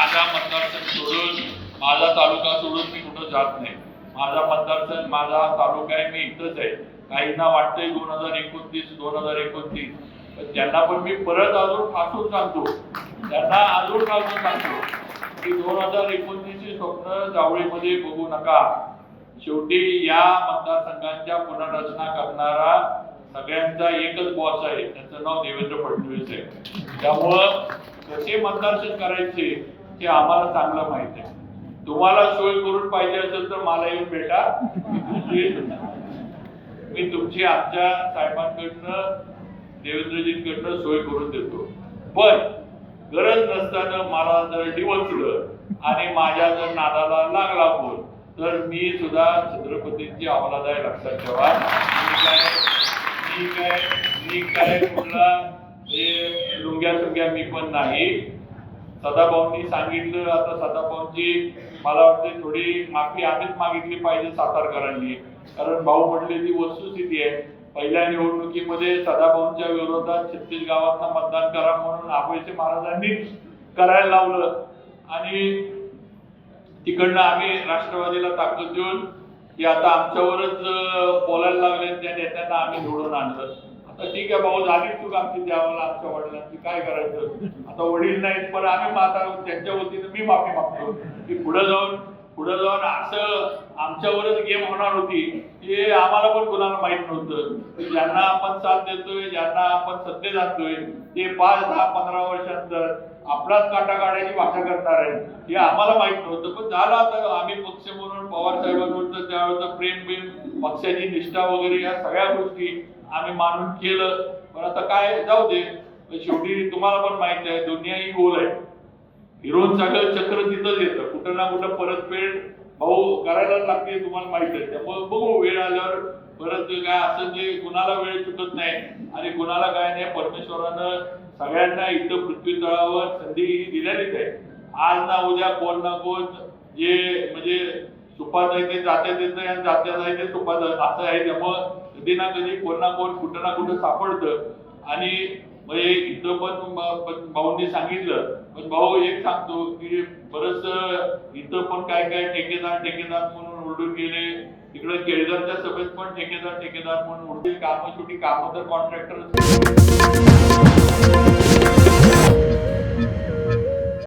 माझा मतदारसंघ सोडून, माझा तालुका सोडून मी कुठं जात नाही. माझा मतदारसंघ, माझा तालुका आहे, मी इथंच आहे. काहींना वाटतंय 2029 2029, पण त्यांना पण मी परत अजून ठासून सांगतो, त्यांना अजून ठासून सांगतो की 2029ची स्वप्न जावळीमध्ये बघू नका. शेवटी या मतदारसंघांच्या पुनर्रचना करणारा सगळ्यांचा एकच बॉस आहे, त्याचं नाव देवेंद्र फडणवीस आहे. त्यामुळं कसे मतदारसंघ करायचे हे आम्हाला चांगलं माहित आहे. तुम्हाला सोय करून पाहिजे असेल तर मला येऊन भेटा, मी तुमची आमच्या साहेबांकडनं देवेंद्रजींकडनं सोय करून देतो. पण गरज नसताना मला जर डिवचलं आणि माझ्या जर नादाला लागला फोन तर मी सुद्धा छत्रपतींची अवलाद आहे, लक्षात ठेवा. मी काय कुठला हे लुंग्या मी पण नाही. सदाभाऊंनी सांगितलं, आता सदाभाऊंची मला वाटते थोडी माफी आम्हीच मागितली पाहिजे सातारकरांनी, कारण भाऊ म्हटले ती वस्तुस्थिती आहे. पहिल्या निवडणुकीमध्ये सदाभाऊंच्या विरोधात 36 गावांना मतदान करा म्हणून आबोईचे महाराजांनी करायला लावलं आणि तिकडनं आम्ही राष्ट्रवादीला ताकद देऊन की आता आमच्यावरच बोलायला लागले, त्या नेत्यांना आम्ही निवडून आणलं. आता ठीक आहे भाऊ, झाली चूक आमची द्यावाला आमच्या वडिलांची, काय करायचं. आता वडील नाहीत पण आम्ही आता त्यांच्या वतीनं मी माफी मागतो की पुढे जाऊन असं आमच्यावरच गेम होणार होती हे आम्हाला पण कुणाला माहित नव्हतं. ज्यांना आपण साथ देतोय, ज्यांना आपण सत्तेत आणतोय ते 5, 10, 15 वर्षांतर आपलाच काटा काढायची भाषा करणार आहे हे आम्हाला माहित नव्हतं. पण झालं, आता आम्ही पक्ष म्हणून पवार साहेबांवरचं त्यावेळेचं प्रेम बिम, पक्षाची निष्ठा वगैरे या सगळ्या गोष्टी आम्ही मानून केलं. पण आता काय, जाऊ दे. शेवटी तुम्हाला पण माहित आहे दुनिया ही गोल आहे, हिरोन सगळं चक्र तिथंच येतं, कुठं ना कुठं परतफेड भाऊ करायलाच लागते, तुम्हाला माहित आहे. त्यामुळे बघू वेळ आल्यावर परत काय असं जे कुणाला वेळ चुकत नाही आणि कुणाला काय नाही. परमेश्वरानं सगळ्यांना इथं पृथ्वी तळावर संधी दिलेलीच आहे. आज ना उद्या कोण ना कोण जे म्हणजे सुपात आहे ते जात्यात येतं आणि जात्यात आहे ते सुपात असं आहे. त्यामुळं कधी ना कधी कोण ना कोण कुठं ना कुठं सापडतं आणि म्हणजे इथं पण भाऊंनी सांगितलं. पण भाऊ एक सांगतो की बरंच इथं पण काय ठेकेदार म्हणून ओरडून गेले, तिकडे केळझरच्या सभेत पण ठेकेदार म्हणून ओरडून कामं, शेवटी कामं तर कॉन्ट्रॅक्टर